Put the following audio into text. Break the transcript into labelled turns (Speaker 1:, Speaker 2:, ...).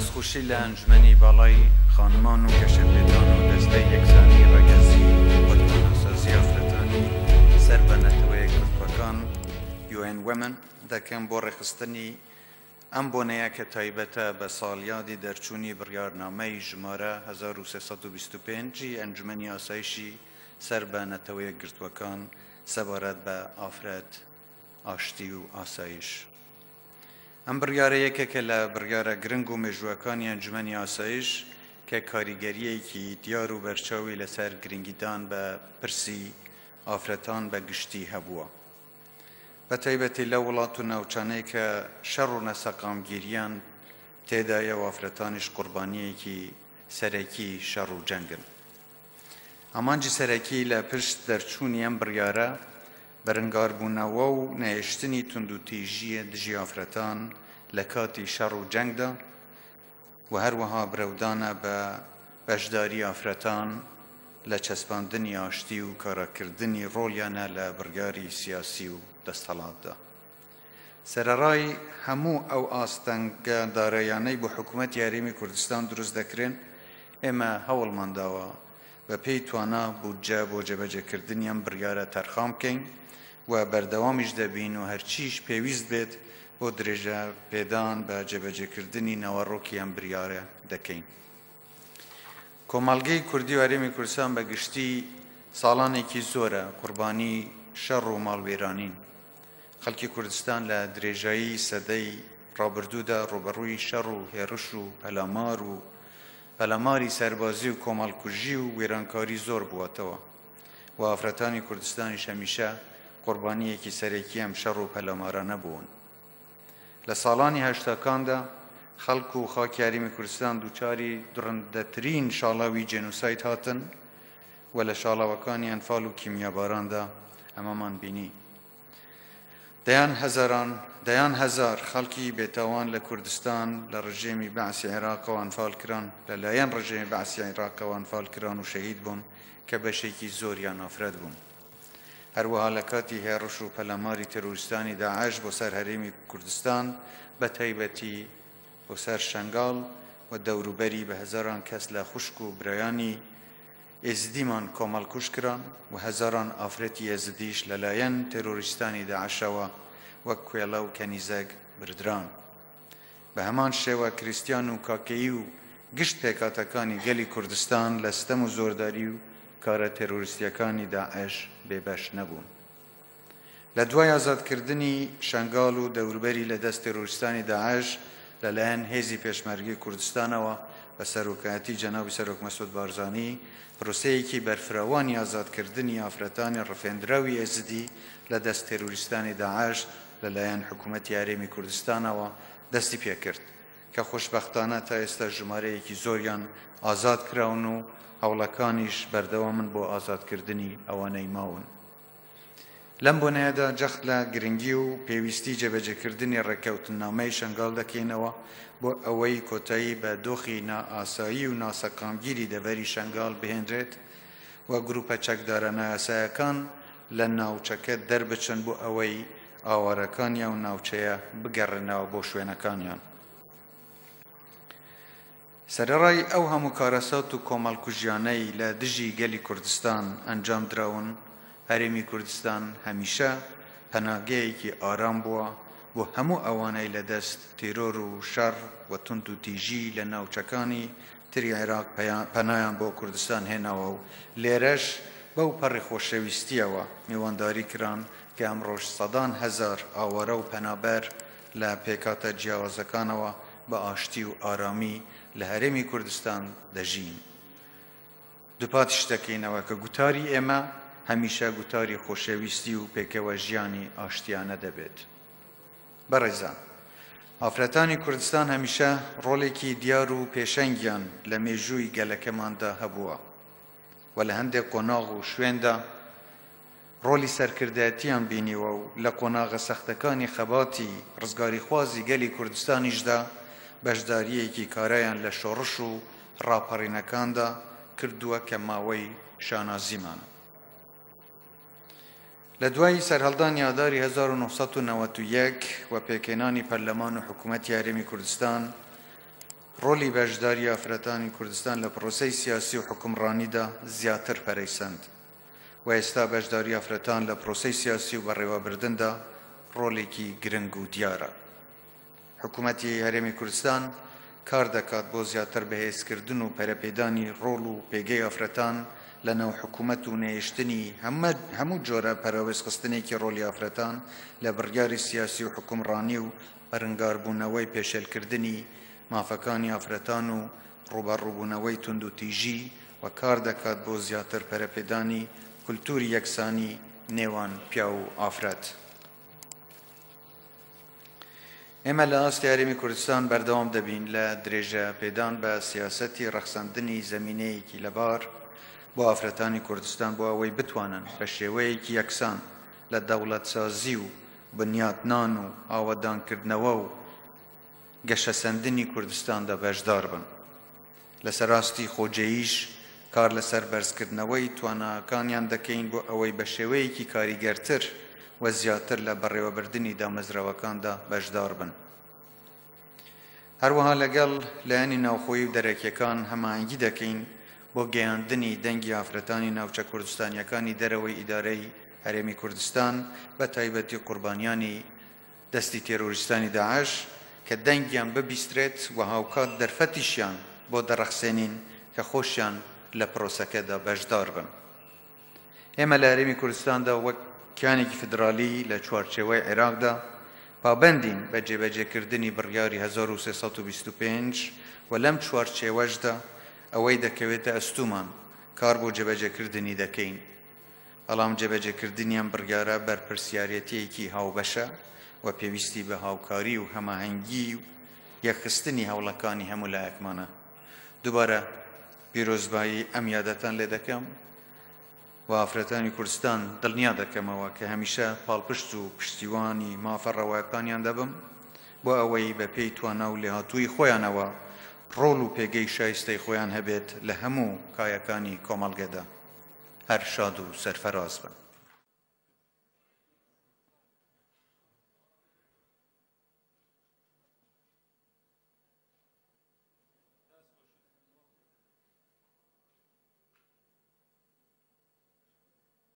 Speaker 1: دەستخوشی لە ئەنجومەنی باڵای خانمان و گەشەپێدان و دەستەی یەکسانی ڕێگەزی وەتوانەسازی ئافرەتانی سەر بە نەتەوەیە گرتوەکان UN Women دەکەم بۆ ڕێخستنی ئەم بۆنەیە کە تایبەتە بە ساڵیادی دەرچوونی بڕیارنامەی ژمارە 1325 ئەنجومەنی ئاسایشی سەر بە نەتەوەیە گرتوەکان سەبارەت بە ئافرەت ئاشتی و ئاسایش. ئەم بڕیارە یەکێکە لە بڕیارە گرنگ و مێژووەکانی ئەنجومەنی ئاسایش کە کاریگەریەکی دیار و بەرچاوی لەسەر گرنگیدان بە پرسی ئافرەتان بە گشتی هەبووە. بە تایبەتی لە وڵات و ناوچانەی کە شەڕ و نەسەقامگیریان تێدایە و ئافرەتانیش قوربانیەکی سەرەکی شەڕ و جەنگن. ئامانجی سەرەکی لە پشت دەرچوونی ئەم بڕیارە بەرەنگاربوونەوە و نەهێشتنی توندوتیژیە دژی ئافرەتان لە کاتی شەڕ و جەنگدا و هەروەها برەودانە بە بەشداری ئافرەتان لە چەسپاندنی ئاشتی و کارەکردنی ڕۆڵیانە لە بڕیاری سیاسی و دەستهەڵاتدا. سەرەڕای هەموو ئەو ئاستەنگە دارایانەی بۆ حکوومەتی هەرێمی کوردستان دروست دەکرێن، ئێمە هەوڵمان داوە بە پێی توانا بودجە بۆ جێبەجێکردنی ئەم بڕیارە تەرخان بکەین و بەردەوامیش دەبین و هەرچیش پێویست بێت بۆ درێژە پێدان بە جێبەجێکردنی ناوەڕۆکی ئەم بڕیارە دەکەین. کۆمەڵگەی کوردی و هەرێمی کوردستان بە گشتی ساڵانێکی زۆرە قوربانی شەڕ و ماڵوێرانین. خەڵکی کوردستان لە درێژایی سەدەی ڕابردوودا ڕوبەڕووی شەڕ و هێرش و پەلاماری سەربازی و کۆمەڵکوژی و وێرانکاری زۆر بووەتەوە و ئافرەتانی کوردستانیش هەمیشە قوربانیەکی سەرەکی ئەم شەڕ و پەلامارانە بوون. لە ساڵانی هەشتاکاندا خەڵک و خاکی هەرێمی کوردستان دووچاری درەندەترین شاڵاوی جێنوسایت هاتن و لە شاڵاوەکانی ئەنفال و کیمیاباراندا ئەمەمان بینی. دەیان هەزار خەڵکی بێتاوان لە کوردستان لە ڕژێمی بەعسی عێراقەوە ئەنفال کران، لەلایەن ڕژێمی بەعسی عێراقەوە ئەنفال کران و شەهید بوون کە بەشێکی زۆریان ئافرەت بوون. هەروەها لە کاتی هێڕش و پەلاماری تەرۆریستانی داعش بۆ سەر هەرێمی کوردستان بە تایبەتی بۆ سەر شەنگاڵ و دەوروبەری بە هەزاران کەس لە خوشک و برایانی ئێزدیمان کۆمەڵکوژ کران و هەزاران ئافرەتی ئێزدیش لەلایەن تەرۆریستانی داعشەوە وەک کوێڵە و کەنیزەک بردران. بە هەمان شێوە کریستیان و کاکەیی و گشت پێکاتەکانی گەلی کوردستان لە ستەم و زۆرداری و کارە تەرۆریستیەکانی داعش بێبەش نەبوون. لە دوای ئازادکردنی شەنگاڵ و دەوروبەری لە دەست تەرۆریستانی داعش لەلایەن هێزی پێشمەرگی کوردستانەوە بە سەرۆکایەتی جەنابی سەرۆک مەسعود بارزانی پرۆسەیەکی بەرفراوانی ئازادکردنی ئافرەتانی ڕفێندراوی ئێزدی لە دەست تەرۆریستانی داعش لەلایەن حکوومەتی هەرێمی کوردستانەوە دەستی پێکرد کە خۆشبەختانە تا ئێستا ژمارەیەکی زۆریان ئازاد کراون و هەوڵەکانیش بەردەوامن بۆ ئازادکردنی ئەوانەی ماون. لەم بۆنەیەدا جەخت لە گرنگی و پێویستی جێبەجێکردنی ڕێکەوتنامەی شەنگاڵ دەکەینەوە بۆ ئەوەی کۆتایی بە دۆخی نائاسایی و ناسەقامگیری دەبەری شەنگاڵ بهێنرێت و گروپە چەکدارە نایاسایەکان لە ناوچەکە دەربچن بۆ ئەوەی ئاوارەکانیان و ناوچەیە بگەڕێنەوە بۆ شوێنەکانیان. سەرەڕای ئەو هەموو کارەسات و کۆمەڵکوژیانەی لە دژی گەلی کوردستان ئەنجام دراون، هەرێمی کوردستان هەمیشە پەناگەیەکی ئارام بووە بۆ هەموو ئەوانەی لە دەست تیرۆر و شەڕ و توند و تیژی لە ناوچەکانی تری عێراق پەنایان بۆ کوردستان هێناوە و لێرەش بەو پەڕی خۆشەویستیەوە میوانداری کران کە ئەمڕۆژ سەدان هەزار ئاوارە و پەنابەر لە پێکاتە جیاوازەکانەوە بە ئاشتی و ئارامی لە هەرێمی کوردستان دەژین. دووپاتی شتەکەینەوە کە گوتاری ئێمە هەمیشە گوتاری خۆشەویستی و پێکەوە ژیانی ئاشتیانە دەبێت. بەڕێزان، ئافرەتانی کوردستان هەمیشە ڕۆڵێکی دیار و پێشەنگیان لە مێژووی گەلەکەماندا هەبووە و لە هەندێک قۆناغ و شوێندا ڕۆلی سەرکردایەتیان بینیوە و لە قۆناغە سەختەکانی خەباتی ڕزگاری خوازی گەلی کوردستانیشدا بەشداریەکی کارایان لە شۆڕش و ڕاپەڕینەکاندا کردووە کە ماوەی شانازیمانە. لە دوای سەرهەڵدانی ئاداری 1991 و پێکهێنانی پەرلەمان و حکوومەتی هەرێمی کوردستان ڕۆلی بەشداری ئافرەتانی کوردستان لە پرۆسەی سیاسی و حکومڕانیدا زیاتر پەرەیسەند و ئێستا بەشداری ئافرەتان لە پرۆسەی سیاسی و بەڕێوەبردندا ڕۆڵێکی گرنگ و دیارە. حکوومەتی هەرێمی کوردستان کار دەکات بۆ زیاتر بەهێزکردن و پەرەپێدانی ڕۆڵ و پێگەی ئافرەتان لە ناو حکوومەت و نێشتنی هەموو جۆرە پەرەوەستخستنێکی ڕۆلی ئافرەتان لە بڕیاری سیاسی و حکومڕانی و بەرەنگاربوونەوەی پێشێلکردنی مافەکانی ئافرەتان و ڕوبەڕووبوونەوەی تونند و تیژی و کار دەکات بۆ زیاتر پەرەپێدانی کولتوری یەکسانی نێوان پیا و ئافرەت. ئێمە لە ئاستی هەرێمی کوردستان بەردەوام دەبین لە درێژە پێدان بە سیاسەتی ڕەخساندنی زەمینەیەکی لەبار بۆ ئافرەتانی کوردستان بۆ ئەوەی بتوانن بە شێوەیەکی یەکسان لە دەوڵەتسازی و بنیاتنان و ئاوەدانکردنەوە و گەشەسەندنی کوردستاندا بەشدار بن. لەسەر ڕاستی خۆجێیش کار لەسەر بەرزکردنەوەی تواناکانیان دەکەین بۆ ئەوەی بە شێوەیەکی کاریگەرتر و زیاتر لە بەڕێوەبردنی دامەزراوەکاندا بەشدار بن. هەروەها لەگەڵ لایەنی ناوخۆیی و دەرەکیەکان هەماهەنگی دەکەین بۆ گەیاندنی دەنگی ئافرەتانی ناوچە کوردستانیەکانی دەرەوەی ئیدارەی هەرێمی کوردستان بە تایبەتی قوربانیانی دەستی تێرۆریستانی داعش کە دەنگیان ببیسترێت و هاوکات دەرفەتیشیان بۆ دەڕەخسێنین کە خۆشیان لە پرۆسەکەدا بەشدار بن. ئێمە لە هەرێمی کوردستاندا وەک کیانێکی فدرالی لە چوارچێوەی عێراقدا پابەندین بە جێبەجێکردنی بڕیاری 1325 و لەم چوارچێوەشدا ئەوەی دەکەوێتە ئەستومان کار بۆ جێبەجێکردنی دەکەین. بەڵام جێبەجێکردنیان بڕیارە بەرپرسیارەتەیەکی هاوبەشە و پێویستی بە هاوکاری و هەماهەنگی و یەکخستنی هەوڵەکانی هەموو لایەکمانە. دووبارە پیرۆزبایی ئەم یادەتان لێ دەکەم و ئافرەتانی کوردستان دڵنیا دەکەمەوە کە هەمیشە پاڵپشت و پشتیوانی مافە ڕەوایەکانیان دەبم بۆ ئەوەی بە پێی توانا و لێهاتووی خۆیانەوە ڕۆڵ و پێگەی شایستەی خۆیان هەبێت لە هەموو کایەکانی کۆمەڵگەدا. هەر شاد و سەرفەراز بن.